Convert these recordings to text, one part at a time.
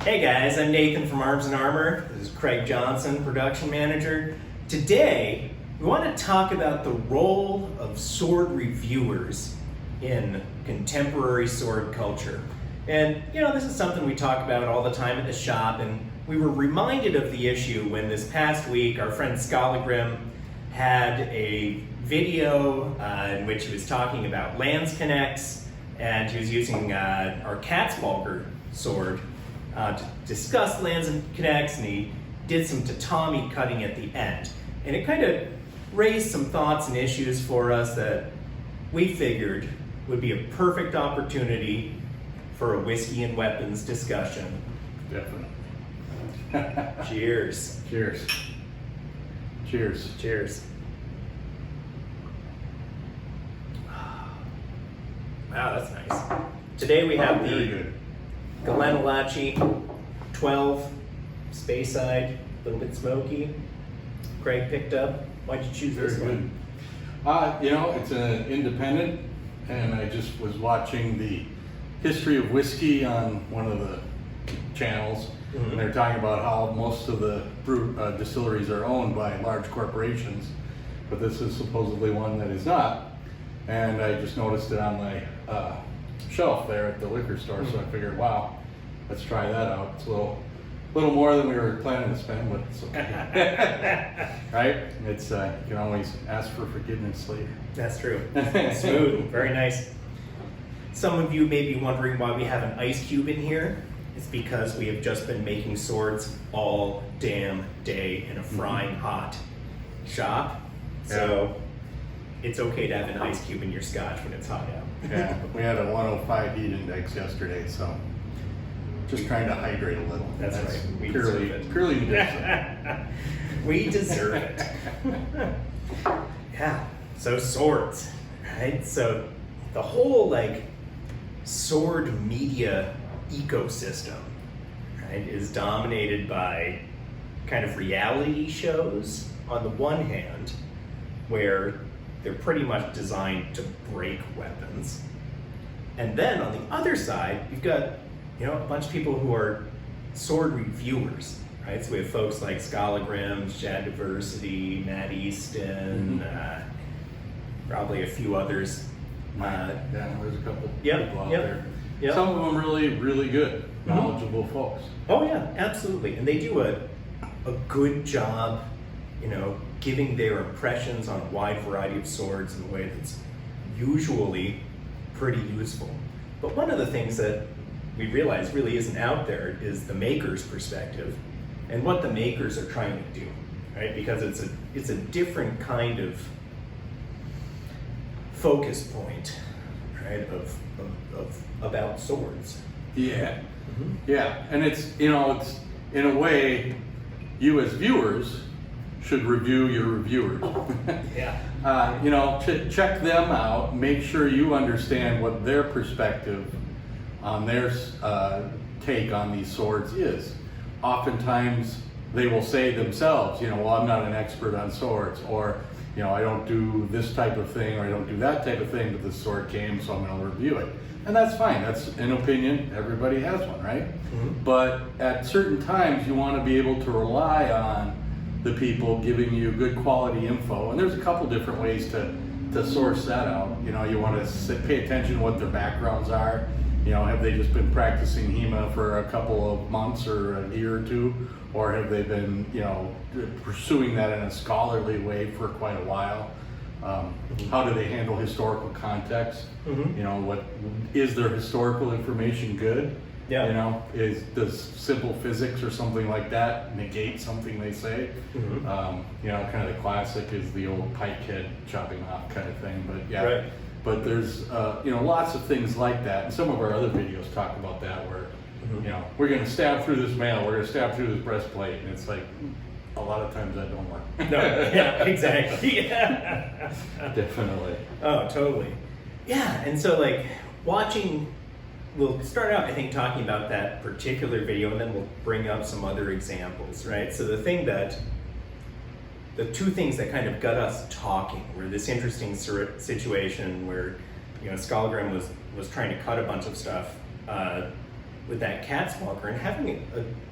Hey guys, I'm Nathan from Arms and Armor. This is Craig Johnson, production manager. Today, we want to talk about the role of sword reviewers in contemporary sword culture. And, this is something we talk about all the time at the shop, and we were reminded of the issue when this past week our friend Skallagrim had a video in which he was talking about lance connects, and he was using our Katzbalger sword to discuss lance connects, and he did some tatami cutting at the end. And it kind of raised some thoughts and issues for us that we figured would be a perfect opportunity for a whiskey and weapons discussion. Definitely. Cheers. Cheers. Cheers. Cheers. Wow, that's nice. Today we have Very the good. Gallenolachi 12 Speyside, a little bit smoky. Craig picked up. Why'd you choose Very this good. one? It's an independent, and I just was watching the history of whiskey on one of the channels, and they're talking about how most of the distilleries are owned by large corporations, but this is supposedly one that is not. And I just noticed it on my shelf there at the liquor store, so I figured, wow, let's try that out. It's a little more than we were planning to spend, but it's okay. Right? It's you can always ask for forgiveness later. That's true. Smooth, very nice. Some of you may be wondering why we have an ice cube in here. It's because we have just been making swords all damn day in a frying hot shop. So it's okay to have an ice cube in your scotch when it's hot out. Yeah, we had a 105 heat index yesterday, so just trying to hydrate a little. That's right. We Purely deserve it. purely medicinal. We deserve it. Yeah. So swords, right? So the whole sword media ecosystem, right, is dominated by kind of reality shows on the one hand, where they're pretty much designed to break weapons. And then on the other side, you've got, a bunch of people who are sword reviewers, right? So we have folks like Skallagrim, Shad Diversity, Matt Easton, probably a few others. There's a couple Yep, people out yep, there. yep. Some of them really, really good, knowledgeable folks. Oh yeah, absolutely. And they do a good job, giving their impressions on a wide variety of swords in a way that's usually pretty useful. But one of the things that we realize really isn't out there is the maker's perspective and what the makers are trying to do, right? Because it's a different kind of focus point, right, of about swords. Yeah. Yeah, and it's in a way, you as viewers should review your reviewers. Yeah. Check them out, make sure you understand what their perspective on their take on these swords is. Oftentimes they will say themselves, well, I'm not an expert on swords, or I don't do this type of thing, or I don't do that type of thing, but this sword came, so I'm going to review it. And that's fine, that's an opinion, everybody has one, right? But at certain times you want to be able to rely on the people giving you good quality info, and there's a couple different ways to source that out. You want to pay attention to what their backgrounds are. Have they just been practicing HEMA for a couple of months or a year or two, or have they been pursuing that in a scholarly way for quite a while? How do they handle historical context? What is their historical information good? Yeah. Does simple physics or something like that negate something they say? Kind of the classic is the old pike head chopping off kind of thing. But yeah, Right. But there's lots of things like that, and some of our other videos talk about that, where we're going to stab through this mail, we're going to stab through this breastplate, and it's like a lot of times that don't work. No, yeah, exactly. Yeah. Definitely. Oh, totally. Yeah, and so watching, we'll start out, I think, talking about that particular video, and then we'll bring up some other examples, right? So the two things that kind of got us talking were this interesting situation where, Skallagrim was trying to cut a bunch of stuff with that Skallagrim and having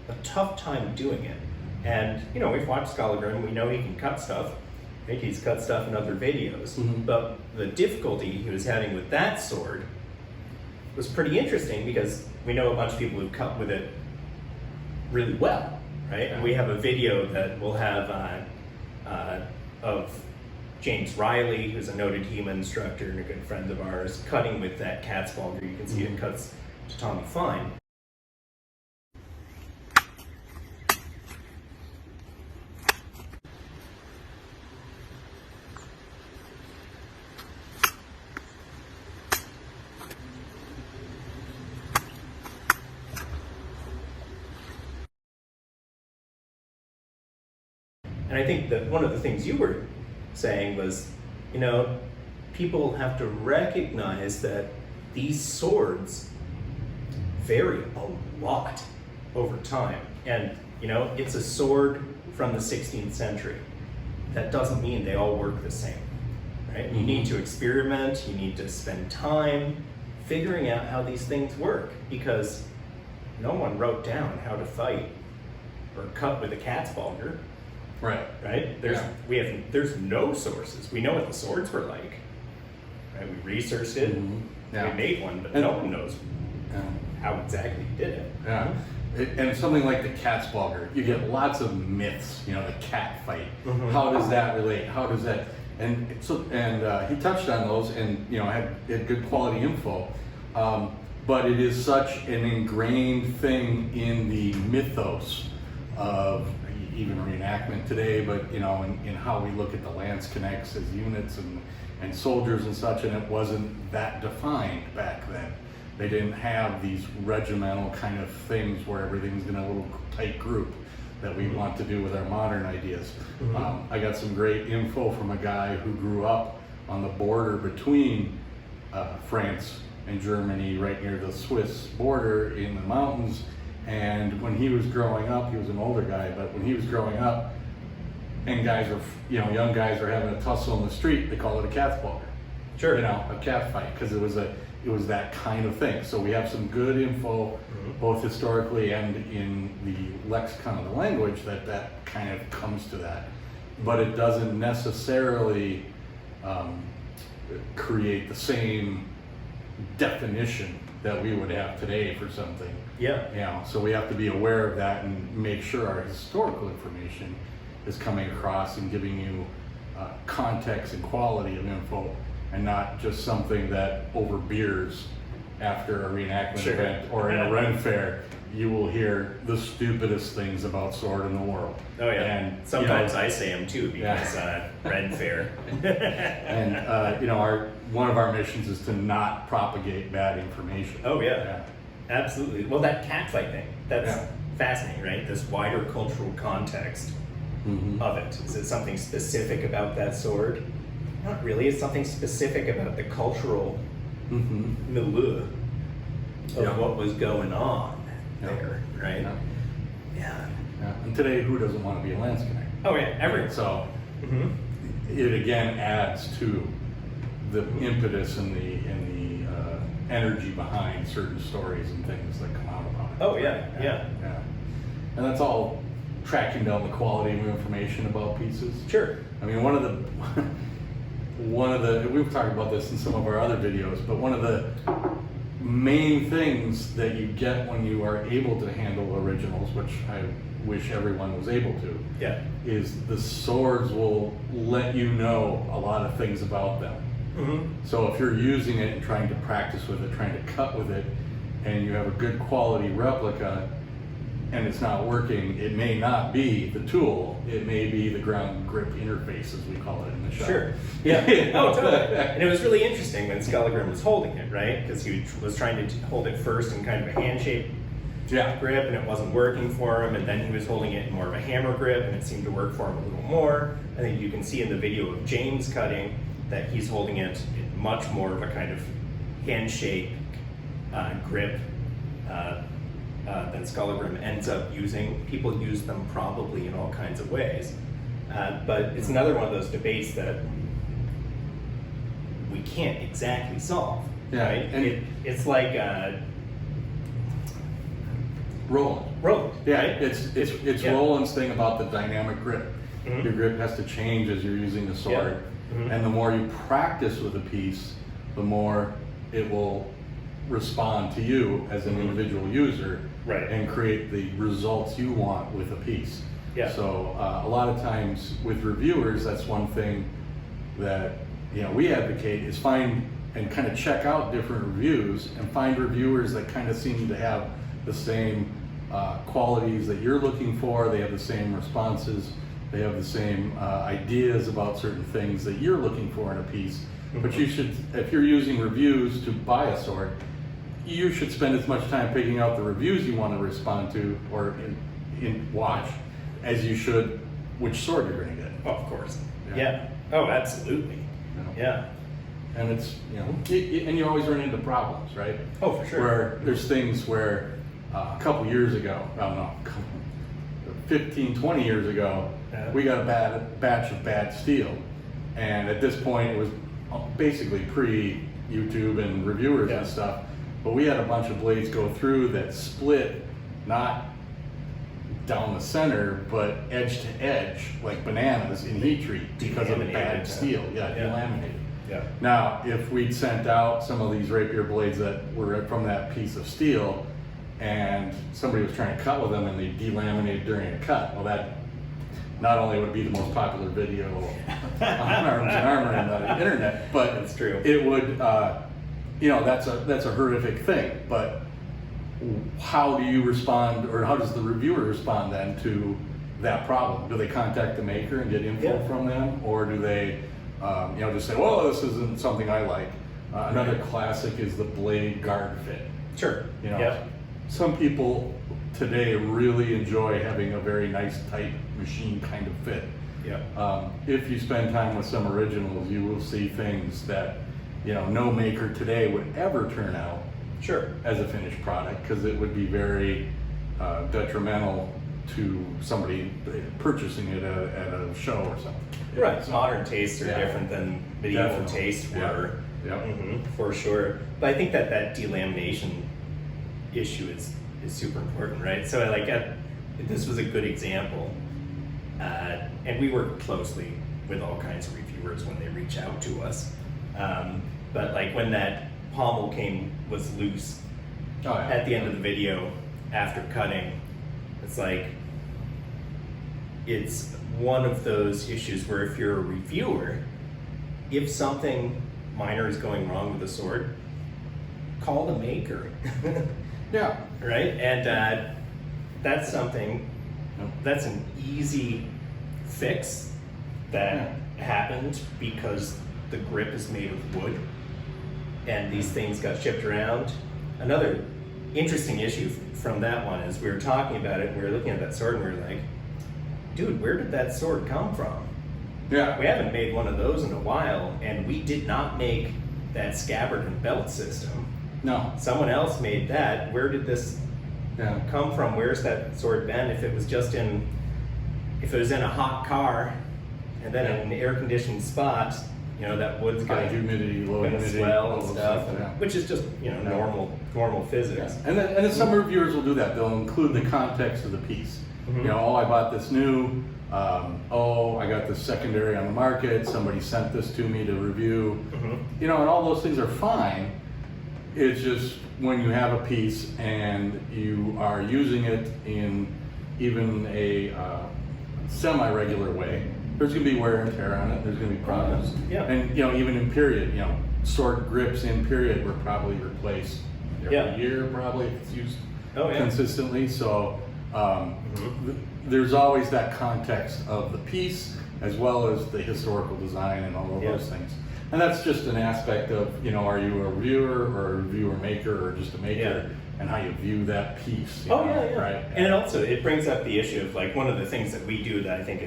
a tough time doing it. And, you know, we've watched Skallagrim, we know he can cut stuff. I think he's cut stuff in other videos. But the difficulty he was having with that sword was pretty interesting because we know a bunch of people who cut with it really well, right? And we have a video that we'll have of James Riley, who's a noted HEMA instructor and a good friend of ours, cutting with that Skallagrim. You can see it cuts to Tommy fine. And I think that one of the things you were saying was, you know, people have to recognize that these swords vary a lot over time. And, you know, it's a sword from the 16th century. That doesn't mean they all work the same, right? You need to experiment, you need to spend time figuring out how these things work, because no one wrote down how to fight or cut with a Skallagrim. Right? There's no sources. We know what the swords were like. Right? We researched it. We made one, but no one knows how exactly he did it. And something like the Skallagrim, you get lots of myths. You know, the cat fight. How does that relate? How does that? And he touched on those, and you know, had good quality info. But it is such an ingrained thing in the mythos of even reenactment today, but you know, in how we look at the lance connects as units and soldiers and such, and it wasn't that defined back then. They didn't have these regimental kind of things where everything's in a little tight group that we want to do with our modern ideas. I got some great info from a guy who grew up on the border between France and Germany, right near the Swiss border in the mountains. And when he was growing up, he was an older guy, but when he was growing up, and young guys are having a tussle in the street, they call it a Skallagrim. Sure. You know, a cat fight, because it was that kind of thing. So we have some good info, both historically and in the lexicon of the language, that kind of comes to that. But it doesn't necessarily create the same definition that we would have today for something. Yeah. You know, so we have to be aware of that and make sure our historical information is coming across and giving you context and quality of info, and not just something that over beers after a reenactment event or in a Ren fair, you will hear the stupidest things about sword in the world. Oh yeah. And sometimes you know, I say them too because Ren fair. And you know, one of our missions is to not propagate bad information. Oh yeah. Absolutely. Well, that cat fight thing, that's fascinating, right? This wider cultural context of it. Is it something specific about that sword? Not really. It's something specific about the cultural milieu of what was going on there, right? Yeah. And today, who doesn't want to be a lance connector? Oh yeah, everyone. So it again adds to the impetus and the energy behind certain stories and things that come out about it. Oh yeah. And that's all tracking down the quality of information about pieces. Sure. I mean, one of the we've talked about this in some of our other videos, but one of the main things that you get when you are able to handle originals, which I wish everyone was able to, is the swords will let you know a lot of things about them. So if you're using it and trying to practice with it, trying to cut with it, and you have a good quality replica and it's not working, it may not be the tool, it may be the ground grip interface, as we call it in the shop. Sure. Yeah. Oh, totally. And it was really interesting when Skallagrim was holding it, right? Because he was trying to hold it first in kind of a hand-shaped grip, and it wasn't working for him, and then he was holding it in more of a hammer grip, and it seemed to work for him a little more. I think you can see in the video of James cutting that he's holding it in much more of a kind of hand-shaped grip than Skallagrim ends up using. People use them probably in all kinds of ways. But it's another one of those debates that we can't exactly solve. Right? And it's like Roland. Yeah, it's Roland's thing about the dynamic grip. Your grip has to change as you're using the sword, and the more you practice with a piece, the more it will respond to you as an individual user, and create the results you want with a piece. So a lot of times with reviewers, that's one thing that we advocate is find and kind of check out different reviews and find reviewers that kind of seem to have the same qualities that you're looking for. They have the same responses. They have the same ideas about certain things that you're looking for in a piece. But you should, if you're using reviews to buy a sword, you should spend as much time picking out the reviews you want to respond to or watch as you should which sword you're going to get. Oh, of course. Yeah. Oh, absolutely. Yeah. And it's, and you always run into problems, right? Oh, for sure. Where there's things where a couple years ago, 15, 20 years ago, we got a batch of bad steel. And at this point, it was basically pre-YouTube and reviewers and stuff. But we had a bunch of blades go through that split, not down the center, but edge to edge, like bananas in heat treat because of bad steel. Delaminated. Now, if we'd sent out some of these rapier blades that were from that piece of steel, and somebody was trying to cut with them and they delaminated during a cut, well, that not only would be the most popular video on Arms and Armor on the internet, but that's true. It would, that's a horrific thing. But how do you respond, or how does the reviewer respond then to that problem? Do they contact the maker and get info from them, or do they, just say, "Well, this isn't something I like"? Another classic is the blade guard fit. Sure. Some people today really enjoy having a very nice, tight machine kind of fit. If you spend time with some originals, you will see things that no maker today would ever turn out as a finished product, because it would be very detrimental to somebody purchasing it at a show or something. Right. Modern tastes are different than medieval tastes were. For sure. But I think that delamination issue is super important, right? So this was a good example, and we work closely with all kinds of reviewers when they reach out to us. But when that pommel was loose at the end of the video after cutting, it's one of those issues where if you're a reviewer, if something minor is going wrong with the sword, call the maker. Right? And that's something, that's an easy fix that happened because the grip is made of wood and these things got shipped around. Another interesting issue from that one is we were talking about it, we were looking at that sword and we were like, dude, where did that sword come from? We haven't made one of those in a while, and we did not make that scabbard and belt system. No. Someone else made that. Where did this come from? Where's that sword been? If it was in a hot car and then in an air-conditioned spot, that wood's high humidity, low humidity, swell and stuff, which is just normal physics. And then some reviewers will do that. They'll include the context of the piece. I bought this new. I got this secondary on the market. Somebody sent this to me to review. And all those things are fine. It's just when you have a piece and you are using it in even a semi-regular way, there's going to be wear and tear on it. There's going to be problems. And even in period, sword grips in period were probably replaced every year, probably, if it's used consistently. So there's always that context of the piece as well as the historical design and all of those things. And that's just an aspect of, are you a reviewer or a reviewer maker or just a maker, and how you view that piece. Right? And it brings up the issue of one of the things that we do that I think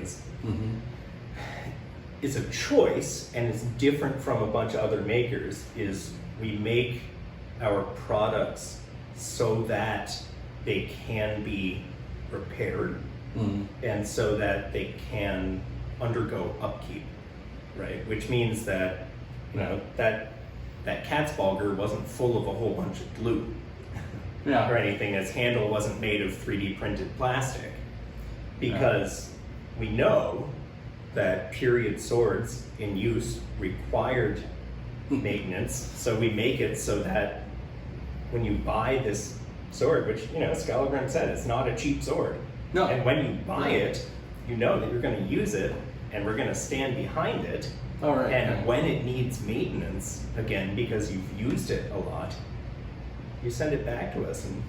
is a choice and is different from a bunch of other makers is we make our products so that they can be repaired and so that they can undergo upkeep, right? Which means that that Katzbalger wasn't full of a whole bunch of glue. Yeah. or anything. Its handle wasn't made of 3D printed plastic, because we know that period swords in use required maintenance. So we make it so that when you buy this sword, which, you know, Skallagrim said, it's not a cheap sword. No. And when you buy it, you know that you're going to use it, and we're going to stand behind it. All right. And when it needs maintenance, again, because you've used it a lot, you send it back to us, and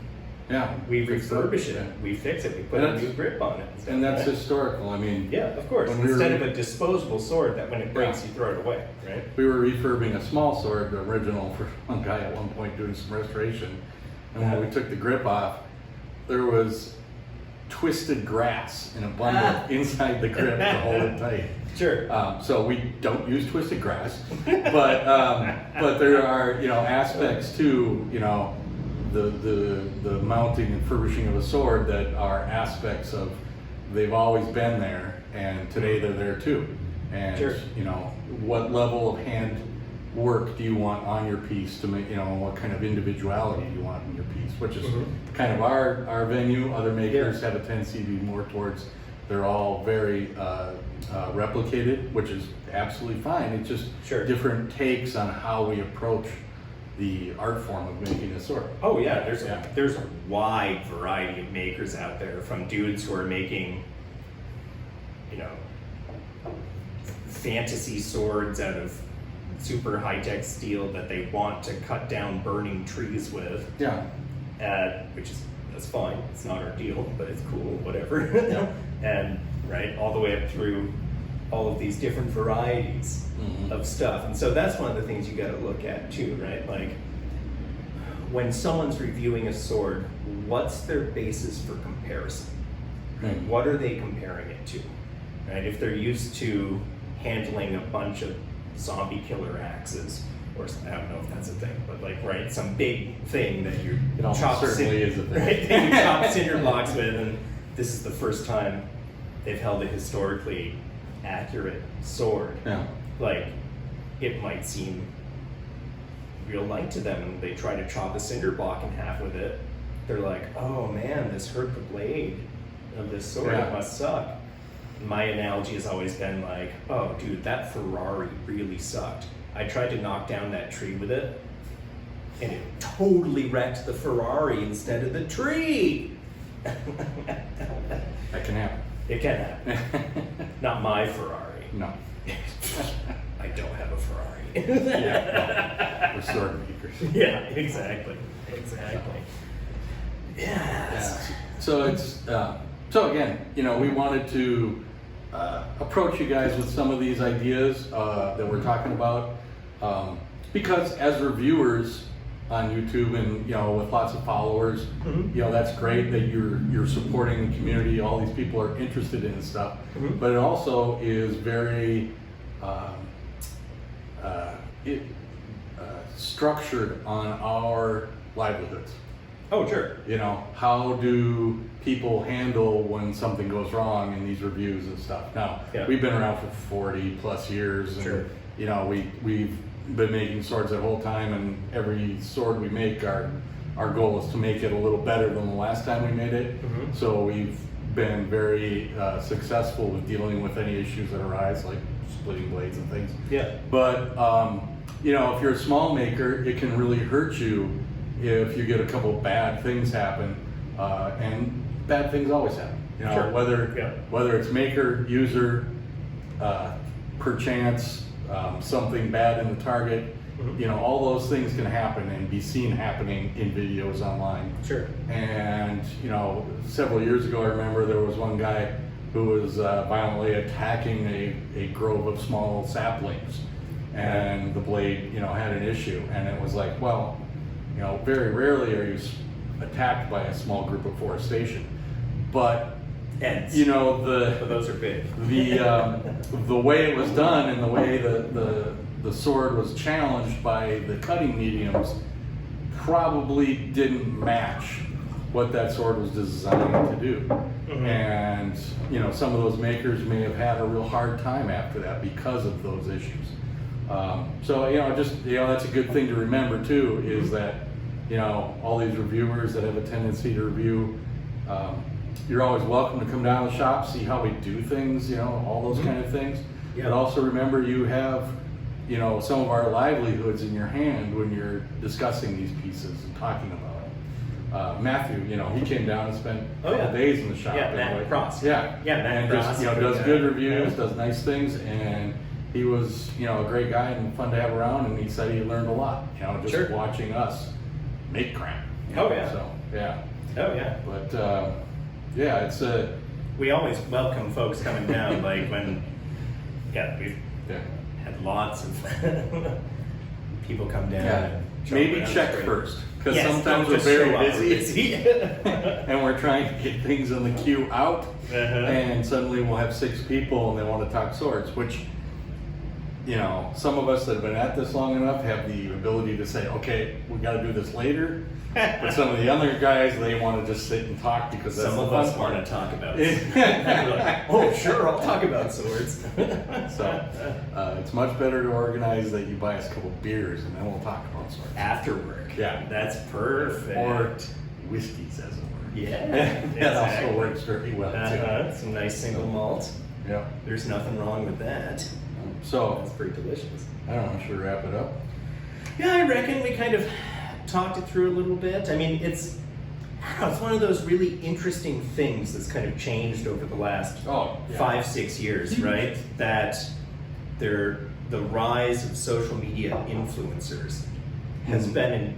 Yeah. we refurbish it, Yeah. we fix it, we put And a new grip on it. stuff, And that's right? historical. I mean, Yeah, of course. when we Instead were- of a disposable sword that when it breaks, Yeah. you throw it away, right? we were refurbing a small sword, the original, for one guy at one point doing some restoration. And when we took the grip off, there was twisted grass in a bundle inside the grip to hold it tight. Sure. So we don't use twisted grass, but there are, you know, aspects to, you know, the mounting and furbishing of a sword that are aspects of, they've always been there, and today they're there too. And Sure. you know, what level of hand work do you want on your piece to make, you know, what kind of individuality do you want in your piece, which is kind of our venue. Other makers have a tendency to be more towards, they're all very replicated, which is absolutely fine. It's just Sure. different takes on how we approach the art form of making a sword. Oh yeah, there's Yeah. there's a wide variety of makers out there, from dudes who are making, you know, fantasy swords out of super high-tech steel that they want to cut down burning trees with, Yeah. which is, that's fine, it's not our deal, but it's cool, whatever. And right, all the way up through all of these different varieties of stuff. And so that's one of the things you got to look at too, right? Like, when someone's reviewing a sword, what's their basis for comparison? Right? Mhm. What are they comparing it to? Right? If they're used to handling a bunch of zombie killer axes, or I don't know if that's a thing, but like, right, some big thing that you It almost chop certainly is a thing. right, that you chop cinder blocks with, and this is the first time they've held a historically accurate sword. Yeah. Like, it might seem real light to them, and they try to chop a cinder block in half with it. They're like, oh man, this hurt the blade of this sword, Yeah. it must suck. My analogy has always been like, oh dude, that Ferrari really sucked. I tried to knock down that tree with it, and it totally wrecked the Ferrari instead of the tree. That can happen. It can happen. Not my Ferrari. No. I don't have a Ferrari. Yeah. No. We're sword makers. Yeah, exactly. Exactly. Yeah. Yes. So it's so again, you know, we wanted to approach you guys with some of these ideas that we're talking about, because as reviewers on YouTube, and you know, with lots of followers, you know, that's great that you're supporting the community. All these people are interested in stuff, but it also is very structured on our livelihoods. Oh, sure. You know, how do people handle when something goes wrong in these reviews and stuff? Now, we've been around for 40 plus years, and you know, we've been making swords that whole time, and every sword we make, our goal is to make it a little better than the last time we made it. So we've been very successful with dealing with any issues that arise, like splitting blades and things. Yeah. But you know, if you're a small maker, it can really hurt you if you get a couple bad things happen, and bad things always happen. You know, whether it's maker, user, perchance something bad in the target. You know, all those things can happen and be seen happening in videos online. Sure. And you know, several years ago, I remember there was one guy who was violently attacking a grove of small saplings, and the blade, you know, had an issue. And it was like, well, you know, very rarely are you attacked by a small group of forestation, but you know, those are big. The way it was done and the way the sword was challenged by the cutting mediums probably didn't match what that sword was designed to do. And you know, some of those makers may have had a real hard time after that because of those issues. So you know, just, you know, that's a good thing to remember too, is that you know, all these reviewers that have a tendency to review, you're always welcome to come down to the shop, see how we do things, you know, all those kind of things. Yeah. But also remember, you have, you know, some of our livelihoods in your hand when you're discussing these pieces and talking about them. Matthew, you know, he came down and spent a couple days in the shop. Yeah, Matt Cross. Yeah, Matt and Cross. just, you know, does good reviews, does nice things, and he was, you know, a great guy and fun to have around, and he said he learned a lot, you know, just watching us make crap. Oh yeah. So, yeah. Oh yeah. But, yeah, it's a... We always welcome folks coming down, like when, we've had lots of people come down. Yeah. And Maybe check first, because sometimes don't we're just very show up busy and we're trying to get things in the queue out, and suddenly we'll have 6 people and they want to talk swords, which, you know, some of us that have been at this long enough have the ability to say, okay, we got to do this later. But some of the other guys, they want to just sit and talk because that's some the of fun us part. want to talk about it. We're like, oh, sure, I'll talk about swords. So it's much better to organize that you buy us a couple beers and then we'll talk about swords. After work. Yeah. That's perfect. Or whiskeys, as it were. Yeah. That also works very well, too. Some nice single malt. Yeah. There's nothing wrong with that. So, That's pretty delicious. I don't know, should we wrap it up? Yeah, I reckon we kind of talked it through a little bit. I mean, it's one of those really interesting things that's kind of changed over the last 5-6 years, right? That the rise of social media influencers has been,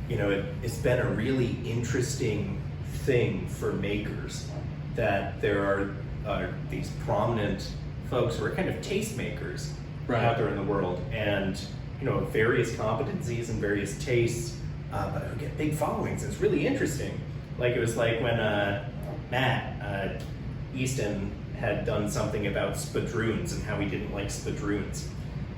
it's been a really interesting thing for makers. That there are these prominent folks who are kind of tastemakers out there in the world, and various competencies and various tastes, but who get big followings. It's really interesting. Like it was like when Matt Easton had done something about spadroons and how he didn't like spadroons,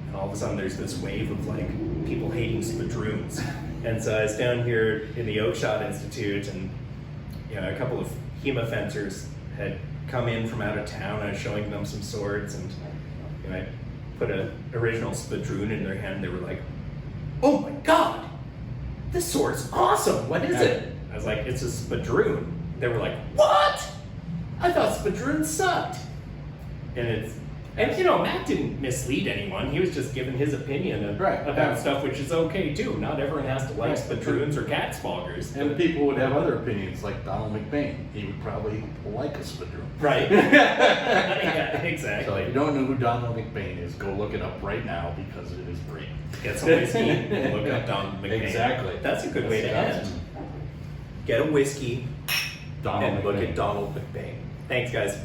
and all of a sudden there's this wave of like people hating spadroons. And so I was down here in the Oakshot Institute, and a couple of HEMA fencers had come in from out of town. I was showing them some swords, and I put an original spadroon in their hand. They were like, "Oh my god, this sword's awesome! What is it?" I was like, "It's a spadroon." They were like, "What? I thought spadroons sucked." And Matt didn't mislead anyone. He was just giving his opinion about stuff, which is okay too. Not everyone has to like spadroons or catspaugers. And people would have other opinions, like Donald McBain. He would probably like a spadroon. Right. Yeah, exactly. So if you don't know who Donald McBain is, go look it up right now because it is great. Get some whiskey and look up Donald McBain. Exactly. That's a good way to end. Get a whiskey and look at Donald McBain. Thanks, guys.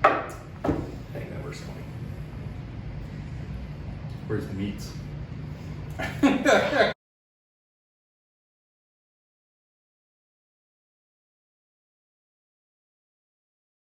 I think that works for me. Where's the meats?